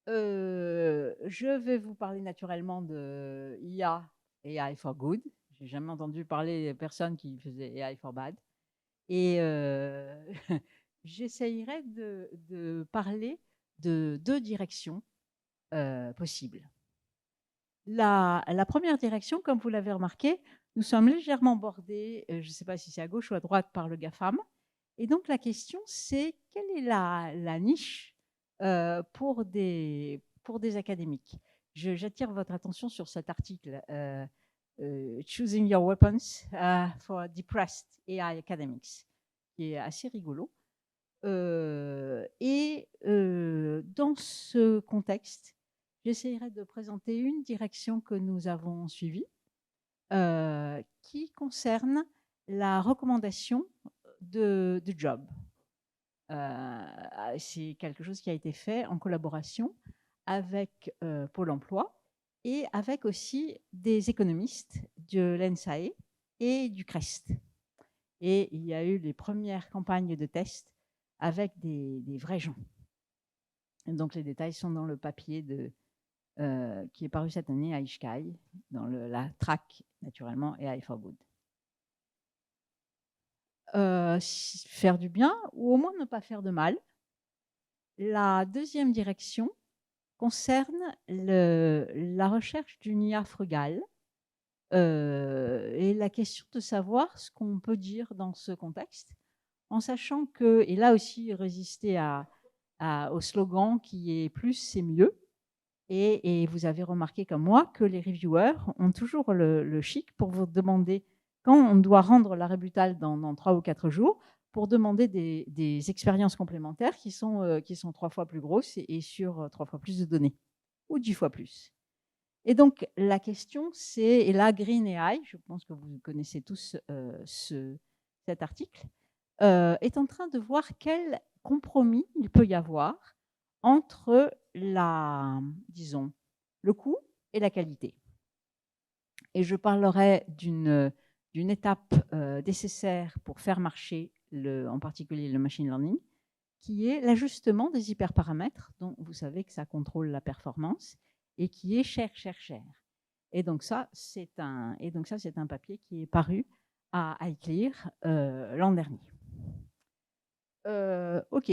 Je vais vous parler naturellement de IA, AI for good. J'ai jamais entendu parler de personne qui faisait AI for bad. Et j'essayerai de parler de 2 directions, possibles. La première direction, comme vous l'avez remarqué, nous sommes légèrement bordés, je ne sais pas si c'est à gauche ou à droite, par le GAFAM. Et donc la question, c'est quelle est la niche pour des académiques. J'attire votre attention sur cet article, Choosing Your Weapons for Depressed AI Academics, qui est assez rigolo. Dans ce contexte, j'essaierai de présenter une direction que nous avons suivie, qui concerne la recommandation de job. C'est quelque chose qui a été fait en collaboration avec Pôle emploi et avec aussi des économistes de l'ENSAE et du CREST. Et il y a eu les premières campagnes de tests avec des vrais gens. Et donc les détails sont dans le papier qui est paru cette année à ISHKAI, dans la track naturellement AI for Good. Faire du bien ou au moins ne pas faire de mal. La deuxième direction concerne la recherche d'une IA frugale et la question de savoir ce qu'on peut dire dans ce contexte, en sachant que, et là aussi résister au slogan qui est plus c'est mieux, et vous avez remarqué comme moi que les reviewers ont toujours le chic pour vous demander, quand on doit rendre la rébutale dans 3 ou 4 jours, pour demander des expériences complémentaires qui sont 3 fois plus grosses et sur 3 fois plus de données, ou 10 fois plus. Et donc, la question, c'est, et là, Green AI, je pense que vous connaissez tous cet article, est en train de voir quel compromis il peut y avoir entre disons, le coût et la qualité. Et je parlerai d'une étape nécessaire pour faire marcher, en particulier le machine learning, qui est l'ajustement des hyperparamètres, dont vous savez que ça contrôle la performance, et qui est cher. Et donc ça, c'est un papier qui est paru à iClear l'an dernier. OK,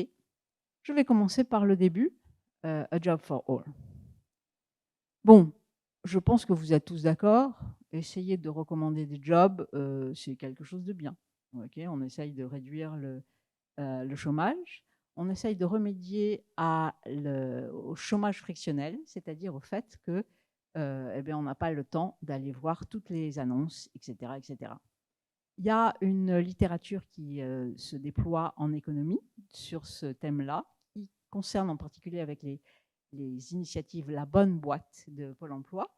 je vais commencer par le début, A Job for All. Bon, je pense que vous êtes tous d'accord. Essayer de recommander des jobs, c'est quelque chose de bien. Okay, on essaye de réduire le chômage. On essaye de remédier au chômage frictionnel, c'est-à-dire au fait que on n'a pas le temps d'aller voir toutes les annonces, etc., etc. Il y a une littérature qui se déploie en économie sur ce thème-là, qui concerne en particulier avec les initiatives La Bonne Boîte de Pôle emploi,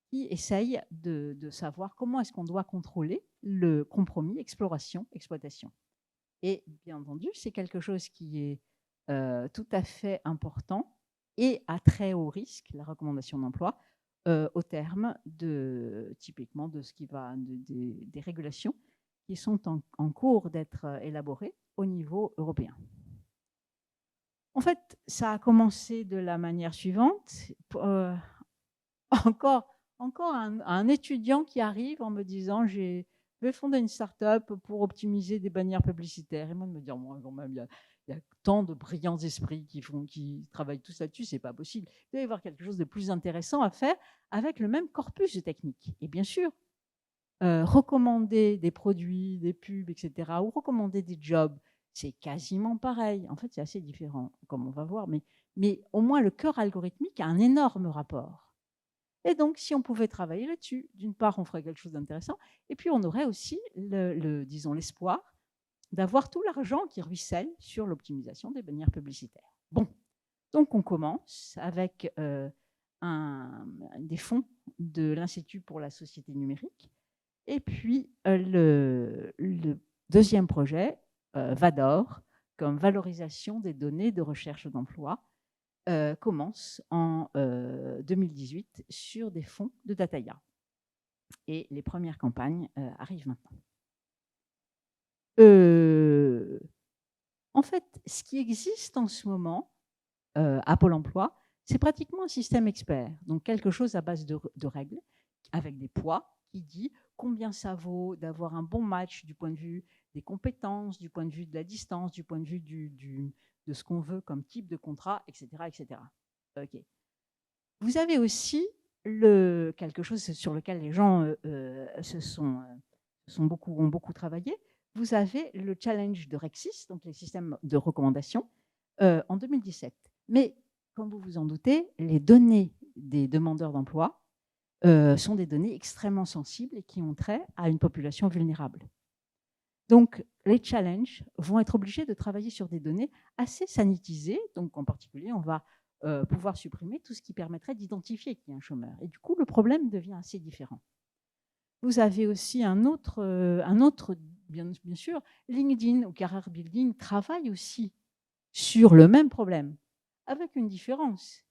qui essaye de savoir comment est-ce qu'on doit contrôler le compromis exploration-exploitation. Et bien entendu, c'est quelque chose qui est tout à fait important et à très haut risque, la recommandation d'emploi, au terme typiquement de ce qui va des régulations qui sont en cours d'être élaborées au niveau européen. En fait, ça a commencé de la manière suivante. Encore un étudiant qui arrive en me disant je vais fonder une start-up pour optimiser des bannières publicitaires. Et moi, de me dire, moi, quand même, il y a tant de brillants esprits qui travaillent tous là-dessus, c'est pas possible. Il doit y avoir quelque chose de plus intéressant à faire avec le même corpus de techniques. Et bien sûr, recommander des produits, des pubs, etc., ou recommander des jobs, c'est quasiment pareil. En fait, c'est assez différent, comme on va voir, mais au moins le cœur algorithmique a un énorme rapport. Et donc, si on pouvait travailler là-dessus, d'une part, on ferait quelque chose d'intéressant, et puis on aurait aussi, disons, l'espoir d'avoir tout l'argent qui ruisselle sur l'optimisation des bannières publicitaires. Bon, donc on commence avec des fonds de l'Institut pour la société numérique, et puis le deuxième projet, VADOR, comme valorisation des données de recherche d'emploi, commence en 2018 sur des fonds de Dataya. Et les premières campagnes arrivent maintenant. En fait, ce qui existe en ce moment à Pôle emploi, C'est pratiquement un système expert, donc quelque chose à base de règles, avec des poids, qui dit combien ça vaut d'avoir un bon match du point de vue des compétences, du point de vue de la distance, du point de vue de ce qu'on veut comme type de contrat, etc. etc. OK. Vous avez aussi quelque chose sur lequel les gens ont beaucoup travaillé. Vous avez le challenge de Rexis, donc les systèmes de recommandation, en 2017. Mais comme vous vous en doutez, les données des demandeurs d'emploi sont des données extrêmement sensibles et qui ont trait à une population vulnérable. Donc, les challenges vont être obligés de travailler sur des données assez sanitisées. Donc, en particulier, on va pouvoir supprimer tout ce qui permettrait d'identifier qu'il y a un chômeur. Et du coup, le problème devient assez différent. Vous avez aussi un autre bien sûr, LinkedIn ou Career Building travaille aussi sur le même problème, avec une différence.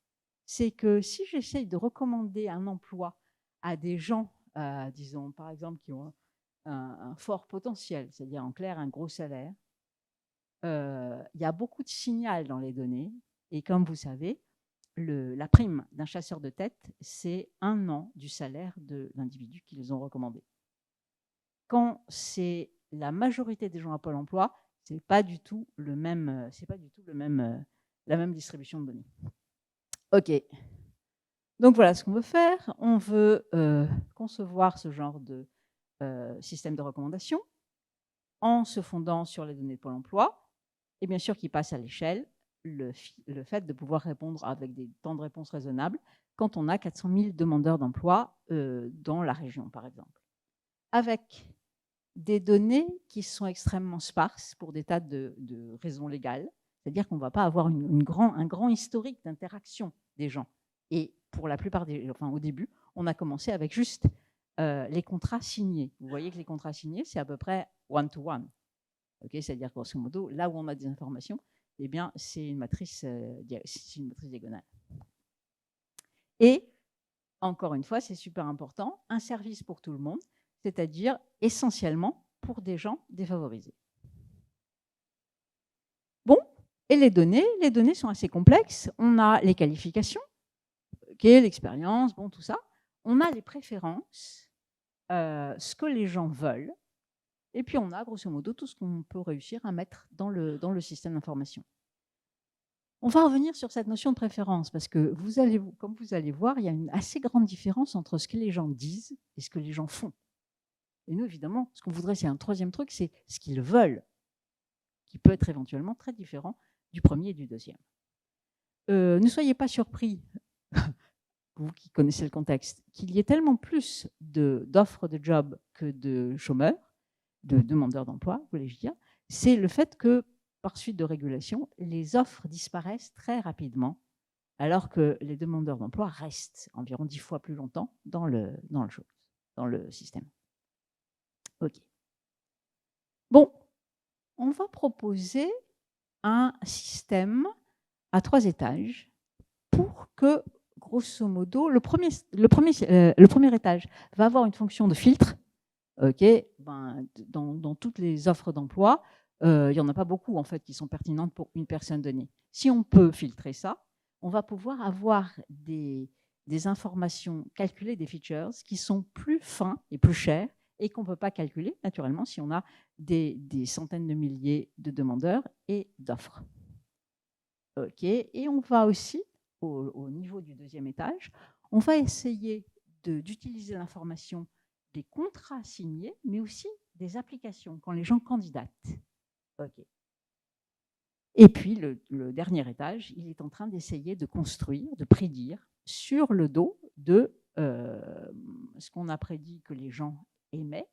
C'est que si j'essaye de recommander un emploi à des gens, disons par exemple, qui ont un fort potentiel, c'est-à-dire en clair un gros salaire, il y a beaucoup de signal dans les données. Et comme vous savez, la prime d'un chasseur de tête, c'est 1 an du salaire de l'individu qu'ils ont recommandé. Quand c'est la majorité des gens à Pôle emploi, c'est pas du tout la même distribution de données. OK. Donc voilà ce qu'on veut faire. On veut concevoir ce genre de système de recommandation en se fondant sur les données de Pôle emploi et bien sûr qui passe à l'échelle le fait de pouvoir répondre avec des temps de réponse raisonnables quand on a 400 000 demandeurs d'emploi dans la région, par exemple. Avec des données qui sont extrêmement sparses pour des tas de raisons légales, c'est-à-dire qu'on ne va pas avoir un grand historique d'interaction des gens. Et pour la plupart au début, on a commencé avec juste les contrats signés. Vous voyez que les contrats signés, c'est à peu près one-to-one. Okay, c'est-à-dire, grosso modo, là où on a des informations, eh bien, c'est une matrice diagonale. Et, encore une fois, c'est super important, un service pour tout le monde, c'est-à-dire essentiellement pour des gens défavorisés. Bon, et les données sont assez complexes. On a les qualifications, l'expérience, bon, tout ça. On a les préférences, ce que les gens veulent. Et puis, on a, grosso modo, tout ce qu'on peut réussir à mettre dans le système d'information. On va revenir sur cette notion de préférence, parce que comme vous allez voir, il y a une assez grande différence entre ce que les gens disent et ce que les gens font. Et nous, évidemment, ce qu'on voudrait, c'est un troisième truc, c'est ce qu'ils veulent, qui peut être éventuellement très différent du premier et du deuxième. Ne soyez pas surpris, vous qui connaissez le contexte, qu'il y ait tellement plus d'offres de job que de chômeurs, de demandeurs d'emploi, voulais-je dire. C'est le fait que, par suite de régulation, les offres disparaissent très rapidement, alors que les demandeurs d'emploi restent environ 10 fois plus longtemps dans le système. OK. Bon, on va proposer un système à 3 étages pour que, grosso modo, le premier étage va avoir une fonction de filtre. Okay, dans toutes les offres d'emploi, il n'y en a pas beaucoup en fait qui sont pertinentes pour une personne donnée. Si on peut filtrer ça, on va pouvoir avoir des informations, calculer des features qui sont plus fins et plus chers et qu'on ne peut pas calculer naturellement si on a des centaines de milliers de demandeurs et d'offres. OK, et on va aussi, au niveau du deuxième étage, on va essayer d'utiliser l'information des contrats signés, mais aussi des applications, quand les gens candidatent. OK. Et puis, le dernier étage, il est en train d'essayer de construire, de prédire, sur le dos de ce qu'on a prédit que les gens aimaient,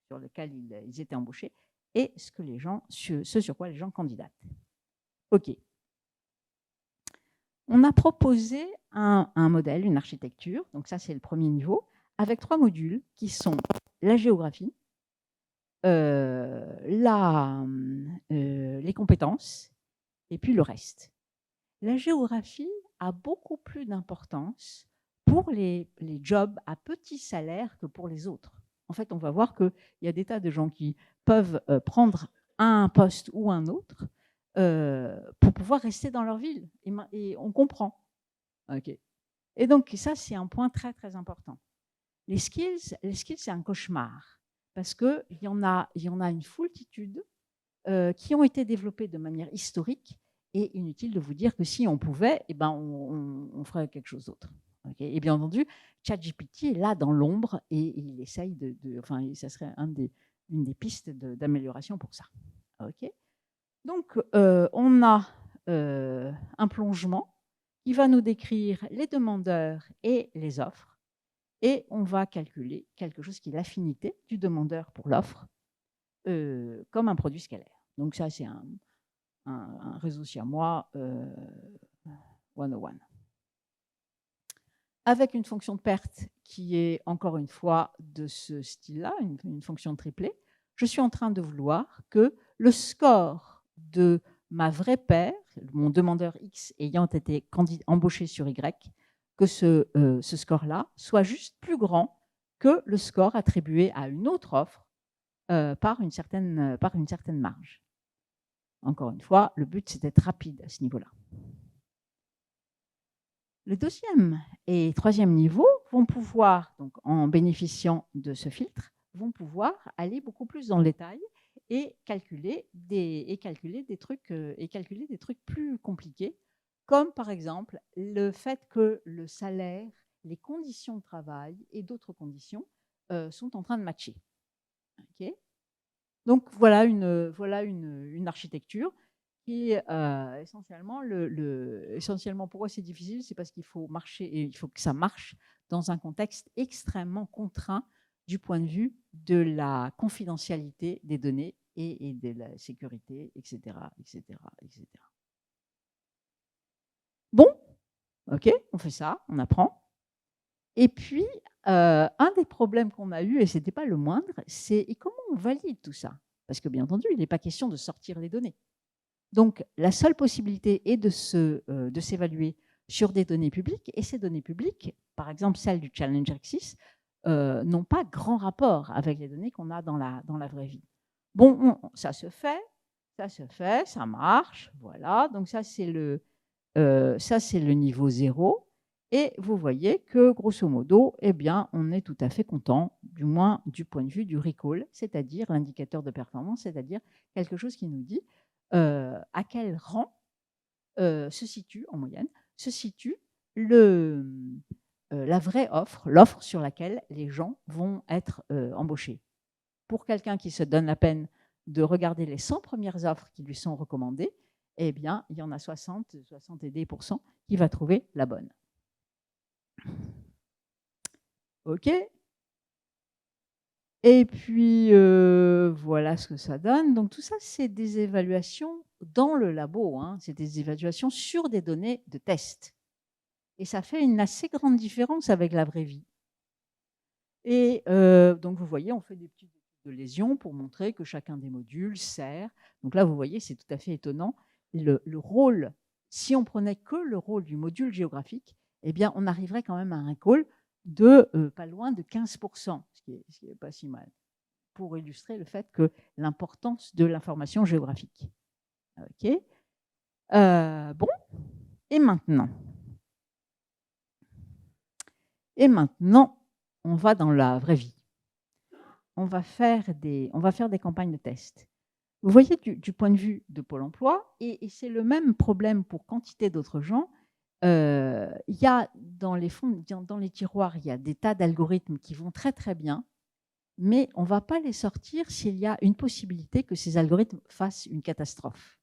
sur lequel ils étaient embauchés, et ce sur quoi les gens candidatent. OK. On a proposé un modèle, une architecture, donc ça c'est le premier niveau, avec 3 modules qui sont la géographie, les compétences et puis le reste. La géographie a beaucoup plus d'importance pour les jobs à petit salaire que pour les autres. En fait, on va voir qu'il y a des tas de gens qui peuvent prendre un poste ou un autre pour pouvoir rester dans leur ville. Et on comprend. OK. Et donc ça, c'est un point très, très important. Les skills, c'est un cauchemar parce qu'il y en a une foultitude qui ont été développées de manière historique et inutile de vous dire que si on pouvait, eh ben, on ferait quelque chose d'autre. Okay. Et bien entendu, ChatGPT est là dans l'ombre et il essaye enfin, ça serait une des pistes d'amélioration pour ça. Okay. Donc, on a un plongement qui va nous décrire les demandeurs et les offres. Et on va calculer quelque chose qui est l'affinité du demandeur pour l'offre comme un produit scalaire. Donc ça, c'est un réseau siamois 101. Avec une fonction de perte qui est, encore une fois, de ce style-là, une fonction triplée, je suis en train de vouloir que le score de ma vraie paire, mon demandeur X ayant été embauché sur Y, que ce score-là soit juste plus grand que le score attribué à une autre offre par une certaine marge. Encore une fois, le but, c'est d'être rapide à ce niveau-là. Le deuxième et troisième niveau vont pouvoir, donc en bénéficiant de ce filtre, vont pouvoir aller beaucoup plus dans le détail et calculer des trucs plus compliqués, comme par exemple le fait que le salaire, les conditions de travail et d'autres conditions sont en train de matcher. Okay. Donc voilà une architecture qui essentiellement, essentiellement pourquoi c'est difficile, c'est parce qu'il faut marcher et il faut que ça marche dans un contexte extrêmement contraint du point de vue de la confidentialité des données et de la sécurité, etc., etc., etc. Bon, ok, on fait ça, on apprend. Et puis, un des problèmes qu'on a eu, et ce n'était pas le moindre, c'est comment on valide tout ça? Parce que bien entendu, il n'est pas question de sortir les données. Donc, la seule possibilité est de s'évaluer sur des données publiques, et ces données publiques, par exemple celles du Challenger X6, n'ont pas grand rapport avec les données qu'on a dans la vraie vie. Bon, ça se fait, ça marche, voilà. Donc ça, c'est le niveau 0. Et vous voyez que, grosso modo, eh bien, on est tout à fait content, du moins du point de vue du recall, c'est-à-dire l'indicateur de performance, c'est-à-dire quelque chose qui nous dit à quel rang se situe, en moyenne, se situe la vraie offre, l'offre sur laquelle les gens vont être embauchés. Pour quelqu'un qui se donne la peine de regarder les 100 premières offres qui lui sont recommandées, eh bien, il y en a 70% qui va trouver la bonne. OK. Et puis, voilà ce que ça donne. Donc, tout ça, c'est des évaluations dans le labo. Hein. C'est des évaluations sur des données de test. Et ça fait une assez grande différence avec la vraie vie. Et donc, vous voyez, on fait des petites études de lésions pour montrer que chacun des modules sert. Donc là, vous voyez, c'est tout à fait étonnant. Le rôle, si on prenait que le rôle du module géographique, eh bien, on arriverait quand même à un call de pas loin de 15%, ce qui est pas si mal, pour illustrer le fait que l'importance de l'information géographique. OK. Bon, et maintenant, on va dans la vraie vie. On va faire des campagnes de test. Vous voyez, du point de vue de Pôle emploi, et c'est le même problème pour quantité d'autres gens, il y a dans les tiroirs, il y a des tas d'algorithmes qui vont très très bien, mais on ne va pas les sortir s'il y a une possibilité que ces algorithmes fassent une catastrophe.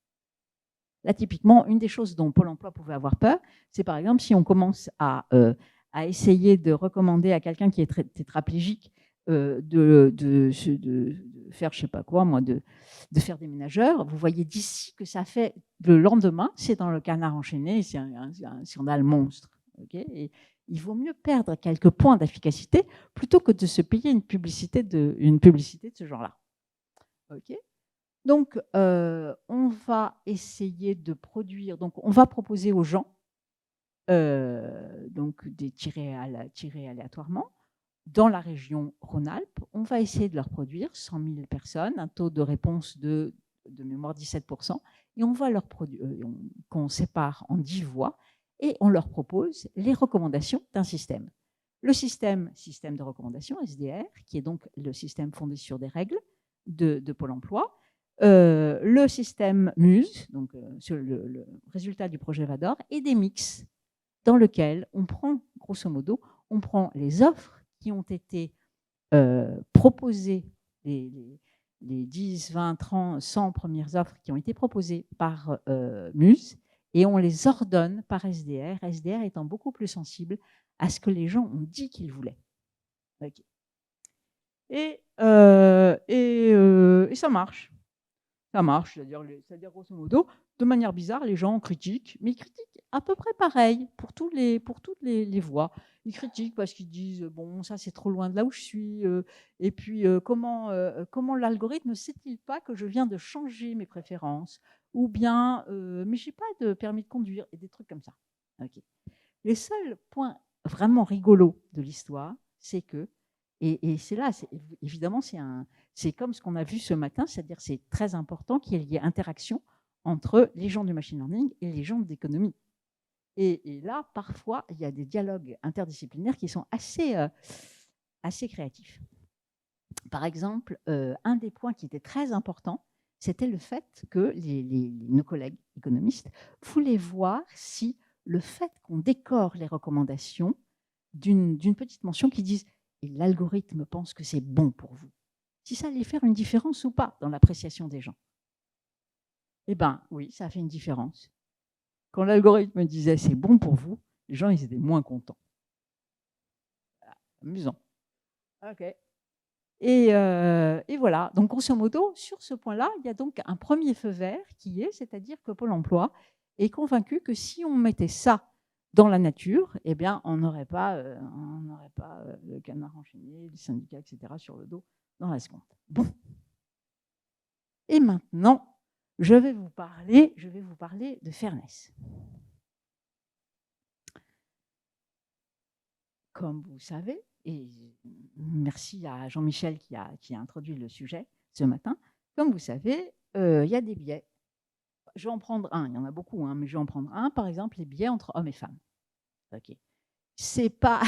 Là, typiquement, une des choses dont Pôle emploi pouvait avoir peur, c'est par exemple si on commence à essayer de recommander à quelqu'un qui est tétraplégique de faire, je ne sais pas quoi, moi, de faire des ménageurs. Vous voyez d'ici que ça fait le lendemain, c'est dans le canard enchaîné, c'est un scandale monstre. Okay, et il vaut mieux perdre quelques points d'efficacité plutôt que de se payer une publicité de ce genre-là. Okay. Donc, on va essayer de produire, donc on va proposer aux gens donc des tirés aléatoirement. Dans la région Rhône-Alpes, on va essayer de leur produire 100 000 personnes, un taux de réponse de mémoire 17%, et on va leur produire, qu'on sépare en 10 voies, et on leur propose les recommandations d'un système. Le système de recommandation, SDR, qui est donc le système fondé sur des règles de Pôle emploi, le système MUSE, donc sur le résultat du projet VADOR, et des mix dans lesquels on prend, grosso modo, on prend les offres qui ont été proposées, les 10, 20, 30, 100 premières offres qui ont été proposées par MUSE, et on les ordonne par SDR, SDR étant beaucoup plus sensible à ce que les gens ont dit qu'ils voulaient. Okay. Et ça marche. Ça marche, c'est-à-dire grosso modo, de manière bizarre, les gens critiquent, mais ils critiquent à peu près pareil pour toutes les voies. Ils critiquent parce qu'ils disent, bon, ça c'est trop loin de là où je suis, et puis comment l'algorithme ne sait-il pas que je viens de changer mes préférences, ou bien, mais je n'ai pas de permis de conduire, et des trucs comme ça. Okay. Les seuls points vraiment rigolos de l'histoire, c'est que, et c'est là, évidemment, c'est comme ce qu'on a vu ce matin, c'est-à-dire c'est très important qu'il y ait interaction entre les gens du machine learning et les gens d'économie. Et là, parfois, il y a des dialogues interdisciplinaires qui sont assez créatifs. Par exemple, un des points qui était très important, c'était le fait que nos collègues économistes voulaient voir si le fait qu'on décore les recommandations d'une petite mention qui dise « l'algorithme pense que c'est bon pour vous », si ça allait faire une différence ou pas dans l'appréciation des gens. Eh bien, oui, ça a fait une différence. Quand l'algorithme disait « c'est bon pour vous », les gens ils étaient moins contents. Amusant. OK. Et voilà, donc grosso modo, sur ce point-là, il y a donc un premier feu vert qui est, c'est-à-dire que Pôle emploi est convaincu que si on mettait ça dans la nature, eh bien, on n'aurait pas le canard enchaîné, les syndicats, etc. sur le dos dans la seconde. Bon. Et maintenant, je vais vous parler de fairness. Comme vous savez, et merci à Jean-Michel qui a introduit le sujet ce matin, comme vous savez, il y a des biais. Je vais en prendre un, il y en a beaucoup, hein, mais je vais en prendre un, par exemple, les biais entre hommes et femmes. Okay. C'est pas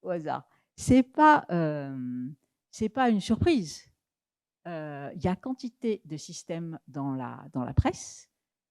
au hasard, c'est pas une surprise. Il y a quantité de systèmes dans la presse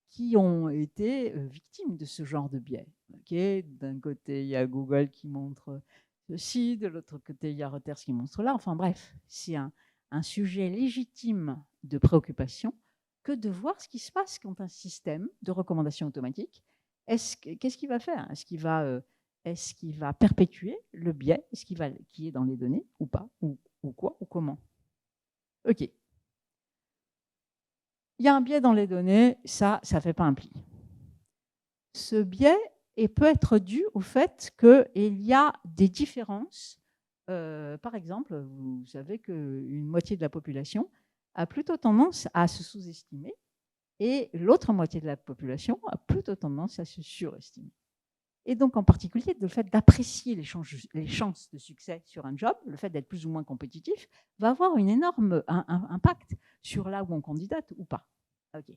qui ont été victimes de ce genre de biais. Okay. D'un côté, il y a Google qui montre ceci, de l'autre côté, il y a Reuters qui montre là. Enfin bref, c'est un sujet légitime de préoccupation que de voir ce qui se passe quand un système de recommandation automatique, qu'est-ce qu'il va faire? Est-ce qu'il va perpétuer le biais qui est dans les données ou pas? Ou quoi? Ou comment? OK. Il y a un biais dans les données, ça ne fait pas un pli. Ce biais peut être dû au fait qu'il y a des différences. Par exemple, vous savez qu'une moitié de la population a plutôt tendance à se sous-estimer et l'autre moitié de la population a plutôt tendance à se surestimer. Et donc, en particulier, le fait d'apprécier les chances de succès sur un job, le fait d'être plus ou moins compétitif, va avoir un énorme impact sur là où on candidate ou pas. OK.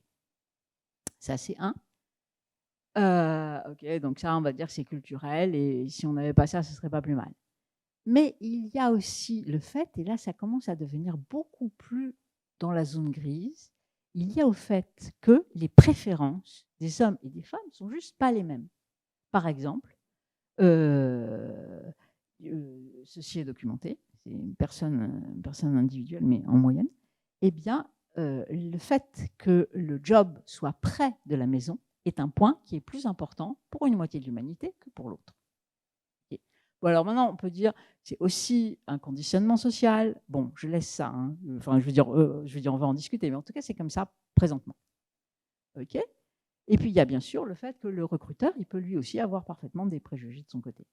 Ça, c'est un. OK, donc ça, on va dire que c'est culturel, et si on n'avait pas ça, ce ne serait pas plus mal. Mais il y a aussi le fait, et là, ça commence à devenir beaucoup plus dans la zone grise, il y a au fait que les préférences des hommes et des femmes ne sont juste pas les mêmes. Par exemple, ceci est documenté, c'est une personne individuelle, mais en moyenne, eh bien, le fait que le job soit près de la maison est un point qui est plus important pour une moitié de l'humanité que pour l'autre. Okay. Bon, alors maintenant, on peut dire c'est aussi un conditionnement social. Bon, je laisse ça. Hein. Enfin, je veux dire, on va en discuter, mais en tout cas, c'est comme ça présentement. OK. Et puis, il y a bien sûr le fait que le recruteur, il peut lui aussi avoir parfaitement des préjugés de son côté.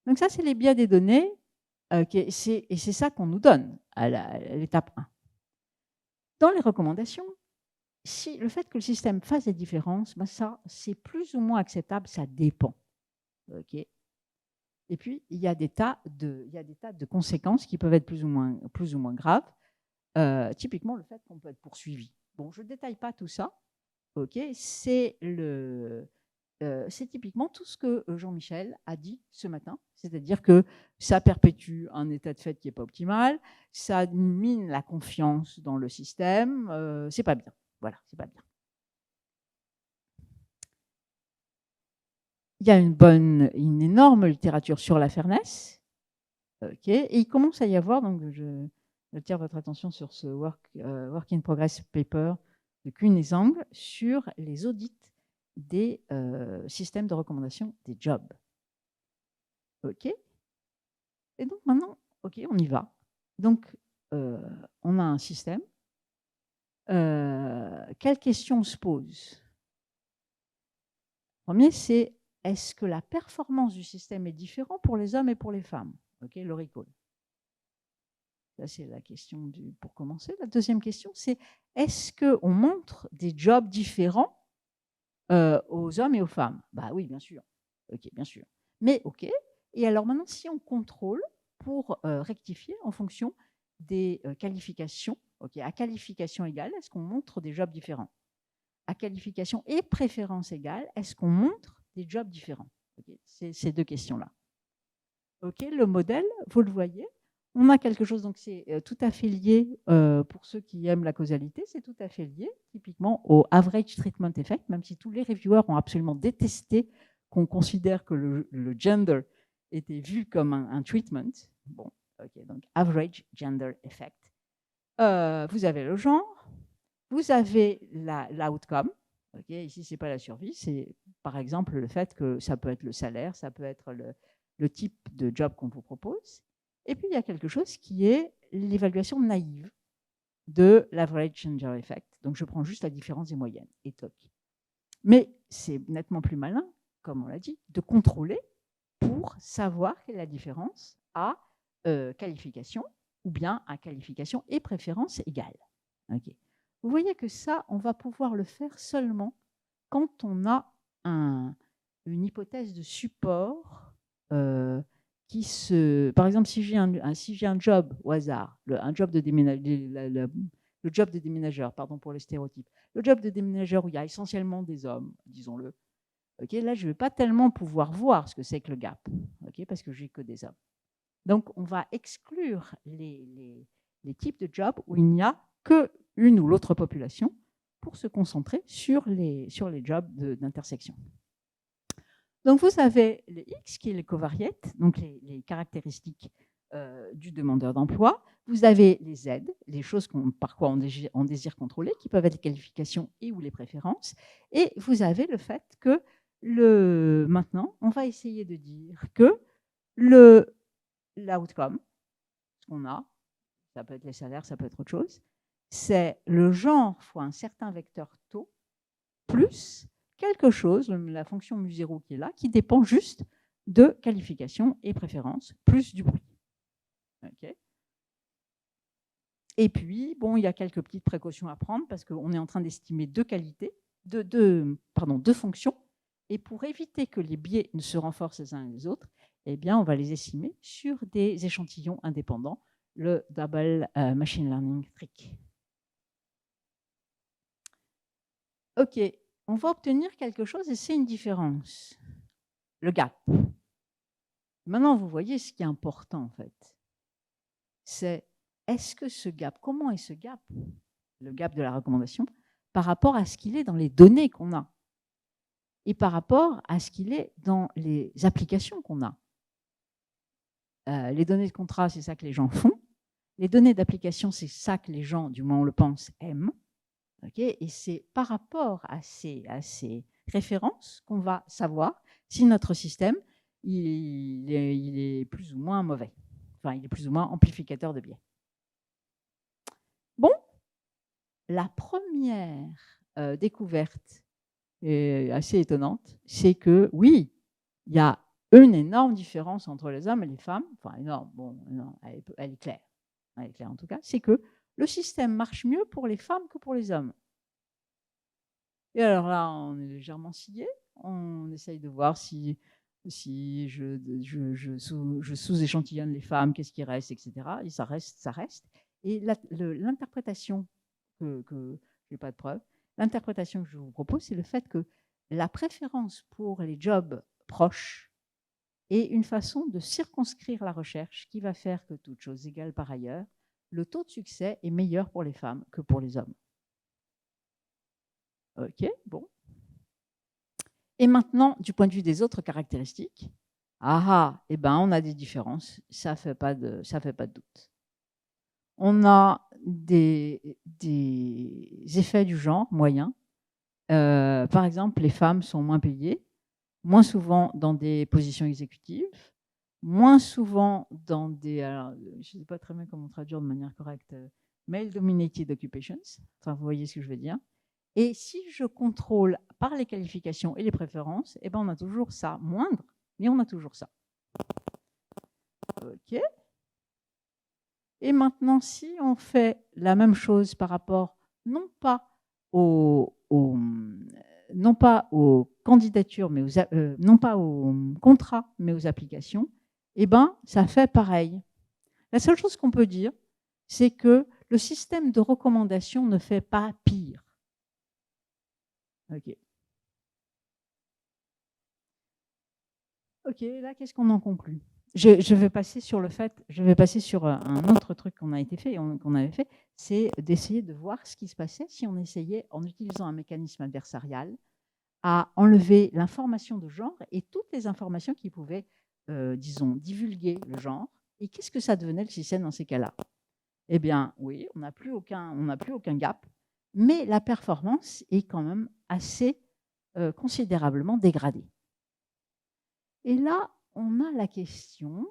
Donc ça, c'est les biais des données, et c'est ça qu'on nous donne à l'étape 1. Dans les recommandations, si le fait que le système fasse des différences, ben ça, c'est plus ou moins acceptable, ça dépend. Okay. Et puis, il y a des tas de conséquences qui peuvent être plus ou moins graves. Typiquement, le fait qu'on peut être poursuivi. Bon, je ne détaille pas tout ça. Okay. C'est c'est typiquement tout ce que Jean-Michel a dit ce matin, c'est-à-dire que ça perpétue un état de fait qui n'est pas optimal, ça mine la confiance dans le système, c'est pas bien. Voilà, c'est pas bien. Il y a une énorme littérature sur la fairness, et il commence à y avoir, donc je attire votre attention sur ce work in progress paper de Kuhn et Zhang sur les audits des systèmes de recommandation des jobs. OK. Et donc maintenant, OK, on y va. Donc, on a un système. Quelle question se pose? Le premier, c'est est-ce que la performance du système est différente pour les hommes et pour les femmes? OK, le recall. Ça, c'est la question pour commencer. La deuxième question, c'est est-ce qu'on montre des jobs différents aux hommes et aux femmes? Bah oui, bien sûr. OK, bien sûr. Mais OK. Et alors maintenant, si on contrôle pour rectifier en fonction des qualifications, OK, à qualification égale, est-ce qu'on montre des jobs différents? À qualification et préférence égale, est-ce qu'on montre des jobs différents? Okay, c'est ces deux questions-là. OK, le modèle, vous le voyez, on a quelque chose, donc c'est tout à fait lié, pour ceux qui aiment la causalité, c'est tout à fait lié typiquement au average treatment effect, même si tous les reviewers ont absolument détesté qu'on considère que le gender était vu comme un treatment. Bon, OK, donc average gender effect. Vous avez le genre, vous avez l'outcome. OK, ici, ce n'est pas la survie, c'est par exemple le fait que ça peut être le salaire, ça peut être le type de job qu'on vous propose. Et puis, il y a quelque chose qui est l'évaluation naïve de l'average gender effect. Donc, je prends juste la différence des moyennes et toc. Mais c'est nettement plus malin, comme on l'a dit, de contrôler pour savoir quelle est la différence à qualification ou bien à qualification et préférence égale. Okay. Vous voyez que ça, on va pouvoir le faire seulement quand on a une hypothèse de support qui se... Par exemple, si j'ai un job au hasard, un job de déménageur, le job de déménageur, pardon pour les stéréotypes, le job de déménageur où il y a essentiellement des hommes, disons-le, okay, là, je ne vais pas tellement pouvoir voir ce que c'est que le gap, okay, parce que j'ai que des hommes. Donc, on va exclure les types de jobs où il n'y a qu'une ou l'autre population pour se concentrer sur les jobs d'intersection. Donc, vous avez les X, qui est les covariates, donc les caractéristiques du demandeur d'emploi. Vous avez les Z, les choses par quoi on désire contrôler, qui peuvent être les qualifications et ou les préférences. Et vous avez le fait que maintenant, on va essayer de dire que l'outcome, ce qu'on a, ça peut être les salaires, ça peut être autre chose, c'est le genre fois un certain vecteur taux plus quelque chose, la fonction mu0 qui est là, qui dépend juste de qualification et préférence, plus du bruit. Okay. Et puis, bon, il y a quelques petites précautions à prendre parce qu'on est en train d'estimer deux qualités, deux fonctions, et pour éviter que les biais ne se renforcent les uns les autres, eh bien, on va les estimer sur des échantillons indépendants, le Double Machine Learning Trick. OK, on va obtenir quelque chose et c'est une différence, le gap. Maintenant, vous voyez ce qui est important, en fait. C'est, est-ce que ce gap, comment est ce gap, le gap de la recommandation, par rapport à ce qu'il est dans les données qu'on a et par rapport à ce qu'il est dans les applications qu'on a. Les données de contrat, c'est ça que les gens font. Les données d'application, c'est ça que les gens, du moins on le pense, aiment. Okay, et c'est par rapport à ces références qu'on va savoir si notre système il est plus ou moins mauvais. Enfin, il est plus ou moins amplificateur de biais. Bon, la première découverte assez étonnante, c'est que oui, il y a une énorme différence entre les hommes et les femmes. Enfin, énorme, bon, non, elle est claire. Elle est claire en tout cas. C'est que le système marche mieux pour les femmes que pour les hommes. Et alors là, on est légèrement scié. On essaye de voir si je sous-échantillonne les femmes, qu'est-ce qui reste, etc. Et ça reste. Et l'interprétation que je n'ai pas de preuve, l'interprétation que je vous propose, c'est le fait que la préférence pour les jobs proches est une façon de circonscrire la recherche qui va faire que, toutes choses égales par ailleurs, le taux de succès est meilleur pour les femmes que pour les hommes. OK, bon. Et maintenant, du point de vue des autres caractéristiques, eh ben, on a des différences, ça fait pas de doute. On a des effets du genre moyens. Par exemple, les femmes sont moins payées, moins souvent dans des positions exécutives, moins souvent dans des, alors, je ne sais pas très bien comment traduire de manière correcte, male-dominated occupations, enfin, vous voyez ce que je veux dire. Et si je contrôle par les qualifications et les préférences, eh ben on a toujours ça, moindre, mais on a toujours ça. OK. Et maintenant, si on fait la même chose par rapport, non pas aux candidatures, mais non pas aux contrats, mais aux applications, eh ben, ça fait pareil. La seule chose qu'on peut dire, c'est que le système de recommandation ne fait pas pire. OK. OK, là, qu'est-ce qu'on en conclut? Je vais passer sur un autre truc qu'on avait fait, c'est d'essayer de voir ce qui se passait si on essayait, en utilisant un mécanisme adversarial, à enlever l'information de genre et toutes les informations qui pouvaient, disons, divulguer le genre. Et qu'est-ce que ça devenait le système dans ces cas-là? Eh bien, oui, on n'a plus aucun gap, mais la performance est quand même assez considérablement dégradée. Et là, on a la question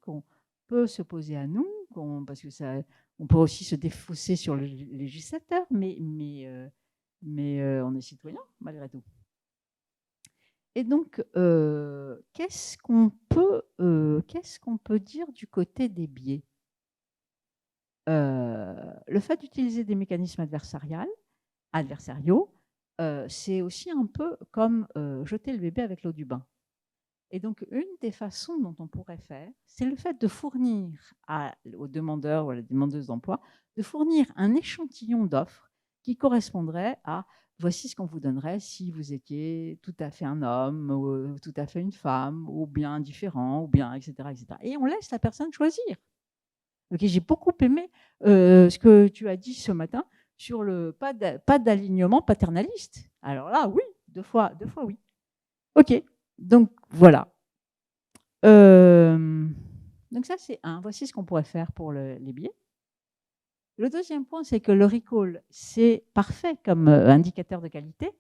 qu'on peut se poser à nous, parce que ça, on peut aussi se défausser sur le législateur, mais on est citoyen malgré tout. Et donc, qu'est-ce qu'on peut dire du côté des biais? Le fait d'utiliser des mécanismes adversariaux, c'est aussi un peu comme jeter le bébé avec l'eau du bain. Et donc, une des façons dont on pourrait faire, c'est le fait de fournir aux demandeurs ou à la demandeuse d'emploi, de fournir un échantillon d'offres qui correspondrait à voici ce qu'on vous donnerait si vous étiez tout à fait un homme, ou tout à fait une femme, ou bien différent, ou bien, etc., etc. Et on laisse la personne choisir. Okay, j'ai beaucoup aimé ce que tu as dit ce matin sur le pas d'alignement paternaliste. Alors là, oui, deux fois oui. OK, donc voilà. Donc ça, c'est un. Voici ce qu'on pourrait faire pour les biais. Le deuxième point, c'est que le recall, c'est parfait comme indicateur de qualité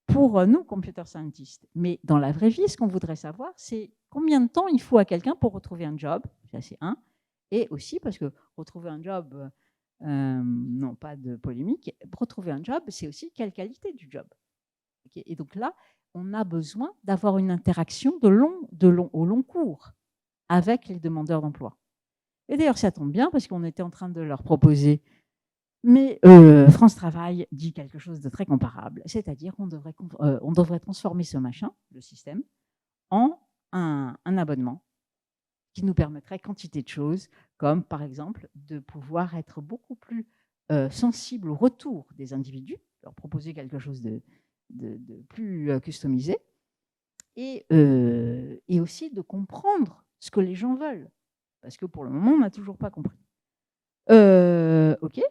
pour nous, computer scientists. Mais dans la vraie vie, ce qu'on voudrait savoir, c'est combien de temps il faut à quelqu'un pour retrouver un job. Ça, c'est un. Et aussi, parce que retrouver un job, non pas de polémique, retrouver un job, c'est aussi quelle qualité du job. Okay. Et donc là, on a besoin d'avoir une interaction au long cours avec les demandeurs d'emploi. Et d'ailleurs, ça tombe bien parce qu'on était en train de leur proposer, mais France Travail dit quelque chose de très comparable, c'est-à-dire qu'on devrait transformer ce machin, le système, en un abonnement qui nous permettrait quantité de choses, comme par exemple de pouvoir être beaucoup plus sensible au retour des individus, leur proposer quelque chose de plus customisé, et aussi de comprendre ce que les gens veulent. Parce que pour le moment, on n'a toujours pas compris. OK.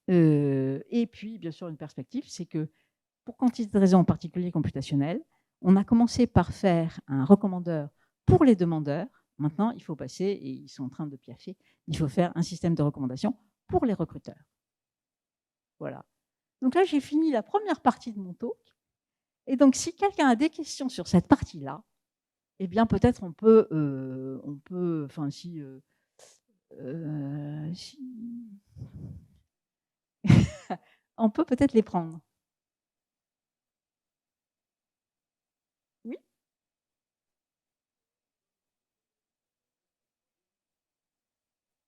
Et puis, bien sûr, une perspective, c'est que pour quantité de raisons, en particulier computationnelles, on a commencé par faire un recommandeur pour les demandeurs. Maintenant, il faut passer, et ils sont en train de piaffer, il faut faire un système de recommandation pour les recruteurs. Voilà. Donc là, j'ai fini la première partie de mon talk. Et donc, si quelqu'un a des questions sur cette partie-là, eh bien, peut-être on peut, enfin, si on peut peut-être les prendre. Oui.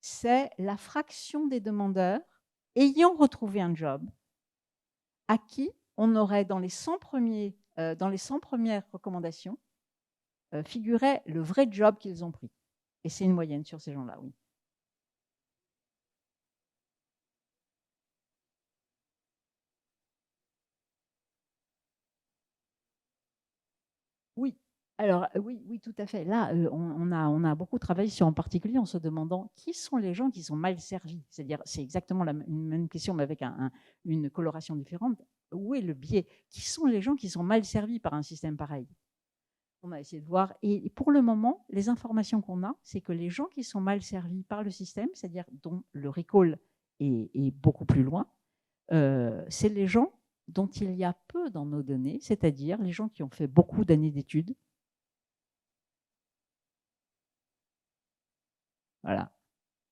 C'est la fraction des demandeurs ayant retrouvé un job à qui on aurait dans les 100 premières recommandations figurait le vrai job qu'ils ont pris. Et c'est une moyenne sur ces gens-là, oui. Oui. Alors, oui, tout à fait. Là, on a beaucoup travaillé sur, en particulier, en se demandant qui sont les gens qui sont mal servis. C'est-à-dire, c'est exactement la même question, mais avec une coloration différente. Où est le biais? Qui sont les gens qui sont mal servis par un système pareil? On a essayé de voir. Et pour le moment, les informations qu'on a, c'est que les gens qui sont mal servis par le système, c'est-à-dire dont le recall est beaucoup plus loin, c'est les gens dont il y a peu dans nos données, c'est-à-dire les gens qui ont fait beaucoup d'années d'études. Voilà.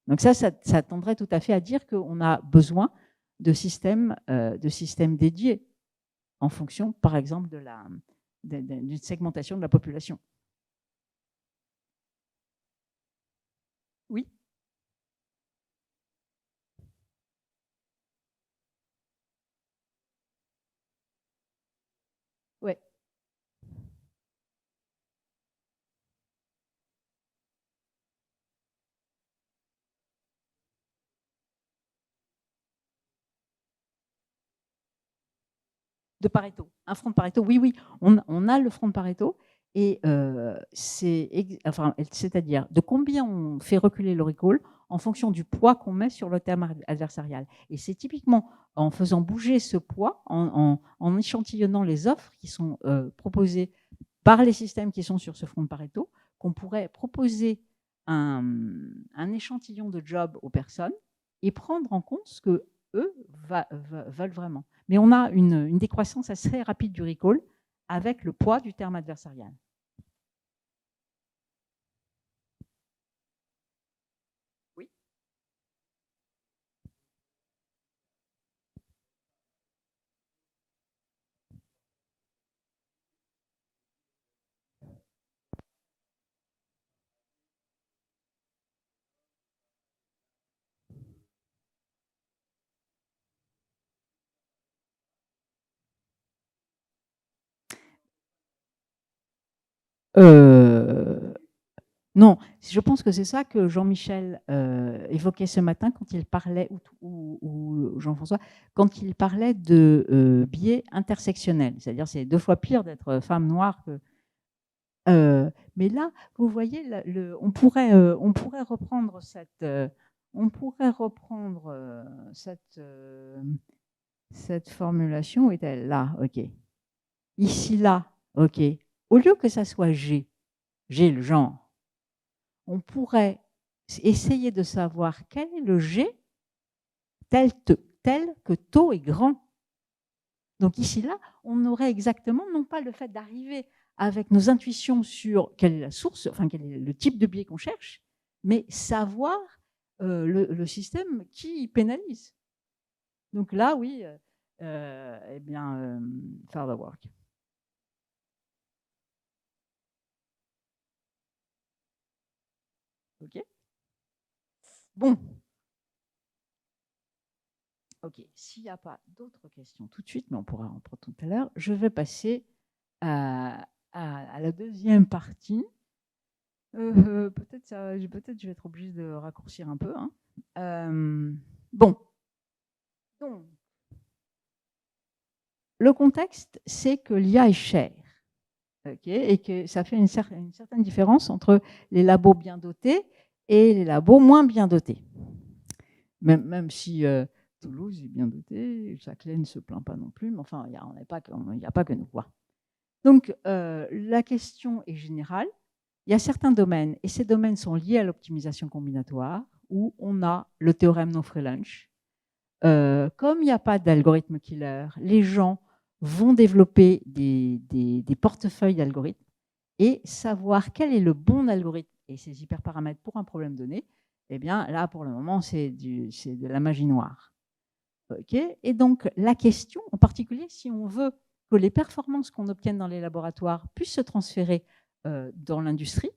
Donc ça tendrait tout à fait à dire qu'on a besoin de systèmes dédiés en fonction, par exemple, d'une segmentation de la population. Oui. Ouais. De Pareto, un front de Pareto. Oui, oui, on a le front de Pareto. Et c'est-à-dire de combien on fait reculer le recall en fonction du poids qu'on met sur le terme adversarial. Et c'est typiquement en faisant bouger ce poids, en échantillonnant les offres qui sont proposées par les systèmes qui sont sur ce front de Pareto, qu'on pourrait proposer un échantillon de jobs aux personnes et prendre en compte ce que eux veulent vraiment. Mais on a une décroissance assez rapide du recall avec le poids du terme adversarial. Oui. Non, je pense que c'est ça que Jean-Michel évoquait ce matin quand il parlait, ou Jean-François, quand il parlait de biais intersectionnels. C'est-à-dire c'est 2 fois pire d'être femme noire que... mais là, vous voyez, on pourrait reprendre cette formulation. Où est-elle? Là, ok. Ici, là, ok. Au lieu que ça soit G, le genre, on pourrait essayer de savoir quel est le G tel que taux est grand. Donc ici, là, on aurait exactement, non pas le fait d'arriver avec nos intuitions sur quelle est la source, enfin quel est le type de biais qu'on cherche, mais savoir le système qui pénalise. Donc là, oui, eh bien, further work. OK. Bon. OK. S'il n'y a pas d'autres questions tout de suite, mais on pourra en prendre tout à l'heure, je vais passer à la deuxième partie. Peut-être je vais être obligée de raccourcir un peu. Hein. Bon. Donc, le contexte, c'est que l'IA est chère. Okay, et que ça fait une certaine différence entre les labos bien dotés et les labos moins bien dotés. Même si Toulouse est bien doté, Châtelet ne se plaint pas non plus, mais enfin, il n'y a pas que nous. Quoi. Donc, la question est générale. Il y a certains domaines, et ces domaines sont liés à l'optimisation combinatoire, où on a le théorème No-Free-Lunch. Comme il n'y a pas d'algorithme killer, les gens vont développer des portefeuilles d'algorithmes et savoir quel est le bon algorithme et ses hyperparamètres pour un problème donné, eh bien là, pour le moment, c'est de la magie noire. Okay, et donc, la question, en particulier, si on veut que les performances qu'on obtienne dans les laboratoires puissent se transférer dans l'industrie,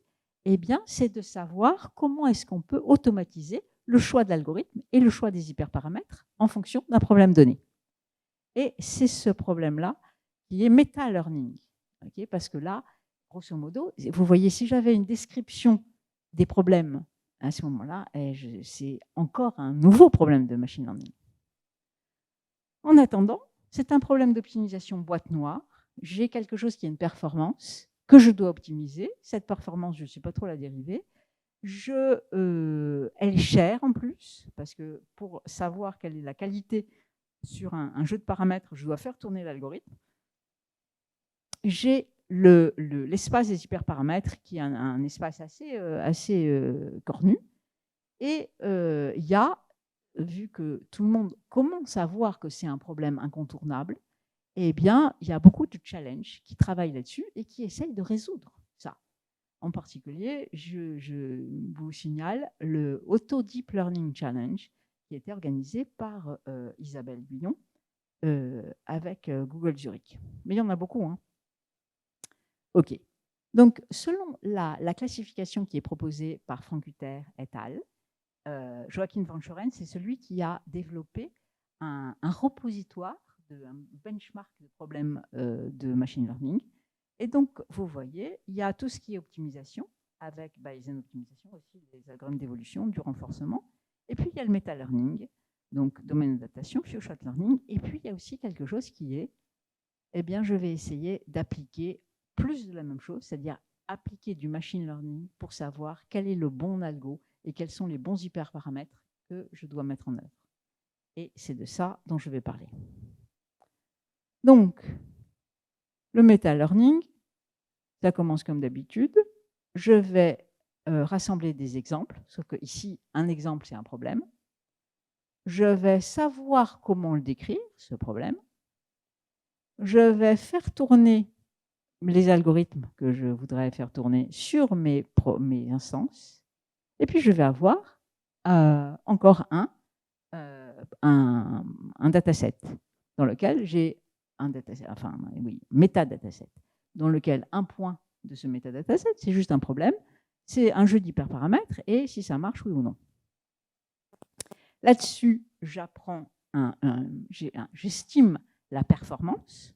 eh bien, c'est de savoir comment est-ce qu'on peut automatiser le choix de l'algorithme et le choix des hyperparamètres en fonction d'un problème donné. Et c'est ce problème-là qui est meta-learning. Okay, parce que là, grosso modo, vous voyez, si j'avais une description des problèmes à ce moment-là, c'est encore un nouveau problème de machine learning. En attendant, c'est un problème d'optimisation boîte noire. J'ai quelque chose qui a une performance que je dois optimiser. Cette performance, je ne sais pas trop la dériver. Elle est chère en plus, parce que pour savoir quelle est la qualité sur un jeu de paramètres, je dois faire tourner l'algorithme. J'ai l'espace des hyperparamètres, qui est un espace assez cornu. Et il y a, vu que tout le monde commence à voir que c'est un problème incontournable, eh bien, il y a beaucoup de challenges qui travaillent là-dessus et qui essayent de résoudre ça. En particulier, je vous signale le Auto Deep Learning Challenge qui a été organisé par Isabelle Guyon avec Google Zurich. Mais il y en a beaucoup, hein. OK. Donc, selon la classification qui est proposée par Frank Hutter et al., Joachim van Schoren, c'est celui qui a développé un repositoire, un benchmark de problèmes de machine learning. Et donc, vous voyez, il y a tout ce qui est optimisation, avec Bayesian optimisation aussi, les algorithmes d'évolution, du renforcement. Et puis, il y a le meta-learning, donc domaine d'adaptation, few-shot learning. Et puis, il y a aussi quelque chose qui est, eh bien, je vais essayer d'appliquer plus de la même chose, c'est-à-dire appliquer du machine learning pour savoir quel est le bon algo et quels sont les bons hyperparamètres que je dois mettre en œuvre. Et c'est de ça dont je vais parler. Donc, le meta-learning, ça commence comme d'habitude. Je vais rassembler des exemples, sauf que ici, un exemple, c'est un problème. Je vais savoir comment le décrire, ce problème. Je vais faire tourner les algorithmes que je voudrais faire tourner sur mes instances. Et puis, je vais avoir encore un dataset dans lequel j'ai un dataset, enfin, oui, métadataset, dans lequel un point de ce métadataset, c'est juste un problème, c'est un jeu d'hyperparamètres et si ça marche, oui ou non. Là-dessus, j'estime la performance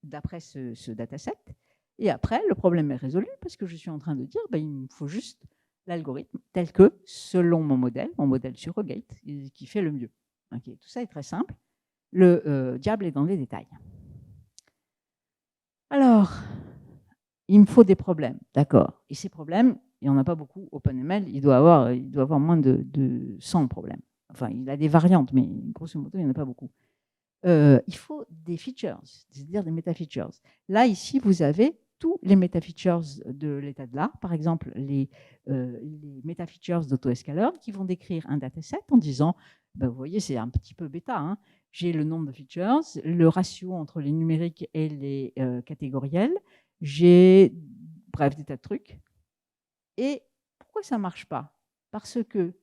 d'après ce dataset. Et après, le problème est résolu parce que je suis en train de dire, il me faut juste l'algorithme tel que, selon mon modèle surrogate, qui fait le mieux. Okay, tout ça est très simple. Le diable est dans les détails. Alors, il me faut des problèmes, d'accord. Et ces problèmes, il n'y en a pas beaucoup. OpenML, il doit avoir moins de 100 problèmes. Enfin, il a des variantes, mais grosso modo, il n'y en a pas beaucoup. Il faut des features, c'est-à-dire des méta-features. Là, ici, vous avez tous les méta-features de l'état de l'art. Par exemple, les méta-features d'AutoScaler qui vont décrire un dataset en disant, vous voyez, c'est un petit peu bêta, hein, j'ai le nombre de features, le ratio entre les numériques et les catégoriels, j'ai, bref, des tas de trucs. Et pourquoi ça ne marche pas? Parce que